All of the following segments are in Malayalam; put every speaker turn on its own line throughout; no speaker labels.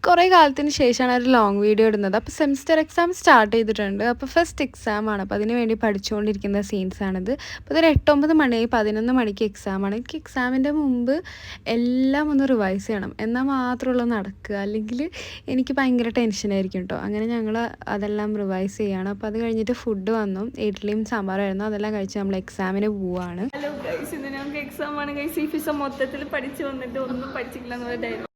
കുറേ കാലത്തിന് ശേഷമാണ് ഒരു ലോങ് വീഡിയോ ഇടുന്നത്. അപ്പോൾ സെമിസ്റ്റർ എക്സാം സ്റ്റാർട്ട് ചെയ്തിട്ടുണ്ട്. അപ്പോൾ ഫസ്റ്റ് എക്സാമാണ്. അപ്പോൾ അതിന് വേണ്ടി പഠിച്ചുകൊണ്ടിരിക്കുന്ന സീൻസാണിത്. അപ്പോൾ ഇതൊരു 8-9 മണിയായി, 11 മണിക്ക് എക്സാമാണ്. എനിക്ക് എക്സാമിൻ്റെ മുമ്പ് എല്ലാം ഒന്ന് റിവൈസ് ചെയ്യണം, എന്നാൽ മാത്രമുള്ള നടക്കുക, അല്ലെങ്കിൽ എനിക്ക് ഭയങ്കര ടെൻഷനായിരിക്കും കേട്ടോ. അങ്ങനെ ഞങ്ങൾ അതെല്ലാം റിവൈസ് ചെയ്യുകയാണ്. അപ്പോൾ അത് കഴിഞ്ഞിട്ട് ഫുഡ് വന്നു, ഇഡ്ഡലിയും സാമ്പാറായിരുന്നു. അതെല്ലാം കഴിച്ച് നമ്മൾ എക്സാമിന് പോവുകയാണ്.
ഹലോ ഗൈസ്, ഇന്ന് ഞങ്ങൾക്ക് എക്സാമാണ് ഗൈസ്. ഈ ഫിസ മൊത്തത്തിൽ പഠിച്ച് വന്നിട്ട് ഒന്നും പഠിച്ചില്ല എന്നുള്ള ഡയലോഗ്.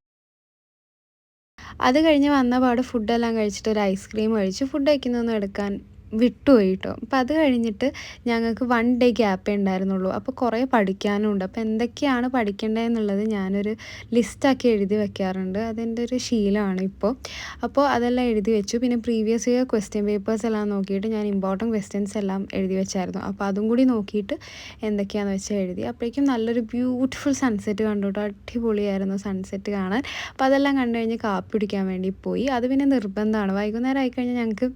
അത് കഴിഞ്ഞ് വന്ന പാട് ഫുഡെല്ലാം കഴിച്ചിട്ട് ഒരു ഐസ്ക്രീം കഴിച്ചു. ഫുഡ് കഴിക്കുന്നതൊന്നും എടുക്കാൻ വിട്ടുപോയി കേട്ടോ. അപ്പോൾ അത് കഴിഞ്ഞിട്ട് ഞങ്ങൾക്ക് 1 ഡേ ഗ്യാപ്പേ ഉണ്ടായിരുന്നുള്ളൂ. അപ്പോൾ കുറേ പഠിക്കാനുണ്ട്. അപ്പോൾ എന്തൊക്കെയാണ് പഠിക്കേണ്ടതെന്നുള്ളത് ഞാനൊരു ലിസ്റ്റാക്കി എഴുതി വെക്കാറുണ്ട്. അതെൻ്റെ ഒരു ശീലമാണ് ഇപ്പോൾ. അപ്പോൾ അതെല്ലാം എഴുതി വെച്ചു. പിന്നെ പ്രീവിയസ് ഇയർ ക്വസ്റ്റ്യൻ പേപ്പേഴ്സ് എല്ലാം നോക്കിയിട്ട് ഞാൻ ഇമ്പോർട്ടൻറ്റ് ക്വസ്റ്റ്യൻസ് എല്ലാം എഴുതി വെച്ചായിരുന്നു. അപ്പോൾ അതും കൂടി നോക്കിയിട്ട് എന്തൊക്കെയാണെന്ന് വെച്ചാൽ എഴുതി. അപ്പോഴേക്കും നല്ലൊരു ബ്യൂട്ടിഫുൾ സൺസെറ്റ് കണ്ടു കേട്ടോ. അടിപൊളിയായിരുന്നു സൺസെറ്റ് കാണാൻ. അപ്പോൾ അതെല്ലാം കണ്ടു കഴിഞ്ഞ് കാപ്പി കുടിക്കാൻ വേണ്ടി പോയി. അത് പിന്നെ നിർബന്ധമാണ്. വൈകുന്നേരം ആയിക്കഴിഞ്ഞാൽ ഞങ്ങൾക്ക്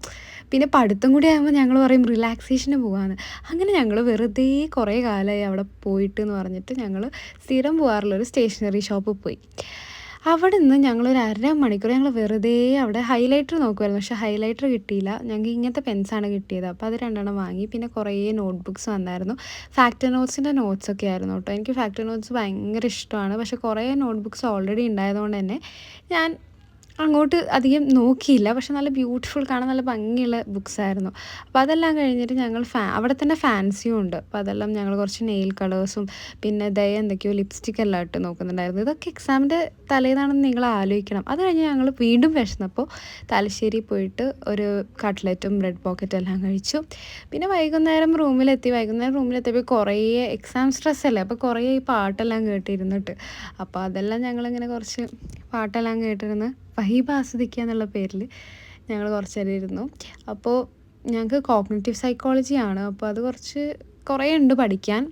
പിന്നെ പഠിത്തം കൂടി ആകുമ്പോൾ ഞങ്ങൾ പറയും റിലാക്സേഷന് പോകാമെന്ന്. അങ്ങനെ ഞങ്ങൾ വെറുതെ കുറേ കാലമായി അവിടെ പോയിട്ട് എന്ന് പറഞ്ഞിട്ട് ഞങ്ങൾ സ്ഥിരം പോകാറുള്ളൊരു സ്റ്റേഷനറി ഷോപ്പിൽ പോയി. അവിടെ നിന്ന് ഞങ്ങളൊരു 1/2 മണിക്കൂർ ഞങ്ങൾ വെറുതെ അവിടെ ഹൈലൈറ്റർ നോക്കുമായിരുന്നു. പക്ഷേ ഹൈലൈറ്റർ കിട്ടിയില്ല. ഞങ്ങൾക്ക് ഇങ്ങനത്തെ പെൻസാണ് കിട്ടിയത്. അപ്പോൾ അത് 2 വാങ്ങി. പിന്നെ കുറേ നോട്ട്ബുക്സ് വന്നായിരുന്നു. ഫാക്ടർ നോട്ട്സിൻ്റെ നോട്ട്സൊക്കെ ആയിരുന്നു കേട്ടോ. എനിക്ക് ഫാക്ടർ നോട്ട്സ് ഭയങ്കര ഇഷ്ടമാണ്. പക്ഷേ കുറേ നോട്ട്ബുക്സ് ഓൾറെഡി ഉണ്ടായതുകൊണ്ട് തന്നെ ഞാൻ അങ്ങോട്ട് അധികം നോക്കിയില്ല. പക്ഷെ നല്ല ബ്യൂട്ടിഫുൾ, കാണാൻ നല്ല ഭംഗിയുള്ള ബുക്സായിരുന്നു. അപ്പോൾ അതെല്ലാം കഴിഞ്ഞിട്ട് ഞങ്ങൾ അവിടെ തന്നെ ഫാൻസിയും ഉണ്ട്. അപ്പോൾ അതെല്ലാം ഞങ്ങൾ കുറച്ച് നെയിൽ കളേഴ്സും പിന്നെ എന്തൊക്കെയോ ലിപ്സ്റ്റിക്കെല്ലാം ഇട്ട് നോക്കുന്നുണ്ടായിരുന്നു. ഇതൊക്കെ എക്സാമിൻ്റെ തലേന്നാണെന്ന് നിങ്ങൾ ആലോചിക്കണം. അത് കഴിഞ്ഞ് ഞങ്ങൾ വീണ്ടും വിശന്നപ്പോൾ തലശ്ശേരി പോയിട്ട് ഒരു കട്ട്ലറ്റും ബ്രെഡ് പോക്കറ്റും എല്ലാം കഴിച്ചു. പിന്നെ വൈകുന്നേരം റൂമിലെത്തിയപ്പോൾ കുറേ എക്സാം സ്ട്രെസ്സല്ലേ, അപ്പോൾ കുറേ ഈ പാട്ടെല്ലാം കേട്ടിരുന്നിട്ട്. അപ്പോൾ അതെല്ലാം ഞങ്ങളിങ്ങനെ കുറച്ച് പാട്ടെല്ലാം കേട്ടിരുന്ന് വൈബ് ആസ്വദിക്കുക എന്നുള്ള പേരിൽ ഞങ്ങൾ കുറച്ച് നേരം ഇരുന്നു. അപ്പോൾ ഞങ്ങൾക്ക് കോഗ്നിറ്റീവ് സൈക്കോളജിയാണ്. അപ്പോൾ അത് കുറേ ഉണ്ട് പഠിക്കാൻ.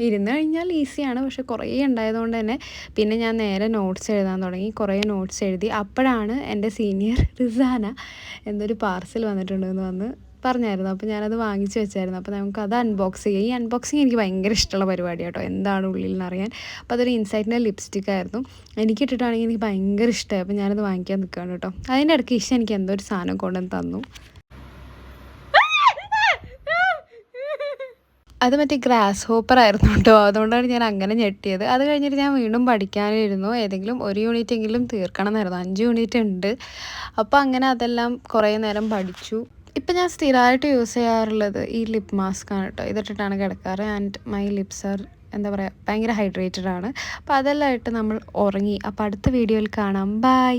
ഇരുന്ന് കഴിഞ്ഞാൽ ഈസിയാണ്, പക്ഷെ കുറേ ഉണ്ടായതുകൊണ്ട് തന്നെ പിന്നെ ഞാൻ നേരെ നോട്ട്സ് എഴുതാൻ തുടങ്ങി. കുറേ നോട്ട്സ് എഴുതി. അപ്പോഴാണ് എൻ്റെ സീനിയർ റിസാന എന്തൊരു പാർസൽ വന്നിട്ടുണ്ടെന്ന് വന്ന് പറഞ്ഞായിരുന്നു. അപ്പോൾ ഞാനത് വാങ്ങിച്ച് വെച്ചായിരുന്നു. അപ്പോൾ നമുക്കത് അൺബോക്സ് ചെയ്യാം. ഈ അൺബോക്സിങ് എനിക്ക് ഭയങ്കര ഇഷ്ടമുള്ള പരിപാടി കേട്ടോ, എന്താണ് ഉള്ളിൽ എന്നറിയാൻ. അപ്പോൾ അതൊരു ഇൻസൈറ്റിൻ്റെ ലിപ്സ്റ്റിക്കായിരുന്നു. എനിക്ക് ഇട്ടിട്ടാണെങ്കിൽ എനിക്ക് ഭയങ്കര ഇഷ്ടമായി. അപ്പോൾ ഞാനത് വാങ്ങിക്കാൻ നിൽക്കുകയാണ് കേട്ടോ. അതിൻ്റെ ഇടയ്ക്ക് എനിക്ക് എന്തോ ഒരു സാധനം കൊണ്ടുവന്ന് തന്നു. അത് മറ്റേ ഗ്രാസ് ഹോപ്പർ ആയിരുന്നു കേട്ടോ. അതുകൊണ്ടാണ് ഞാൻ അങ്ങനെ ഞെട്ടിയത്. അത് കഴിഞ്ഞിട്ട് ഞാൻ വീണ്ടും പഠിക്കാനിരുന്നു. ഏതെങ്കിലും ഒരു യൂണിറ്റ് എങ്കിലും തീർക്കണം എന്നായിരുന്നു. 5 യൂണിറ്റ് ഉണ്ട്. അപ്പോൾ അങ്ങനെ അതെല്ലാം കുറേ നേരം പഠിച്ചു. ഇപ്പം ഞാൻ സ്ഥിരമായിട്ട് യൂസ് ചെയ്യാറുള്ളത് ഈ ലിപ്പ് മാസ്ക് ആണ് കേട്ടോ. ഇതിട്ടിട്ടാണ് കിടക്കാറ്. ആൻഡ് മൈ ലിപ്സ് ആർ എന്താ പറയുക, ഭയങ്കര ഹൈഡ്രേറ്റഡ് ആണ്. അപ്പോൾ അതെല്ലാം ഇട്ട് നമ്മൾ ഉറങ്ങി. അപ്പോൾ അടുത്ത വീഡിയോയിൽ കാണാം. ബൈ.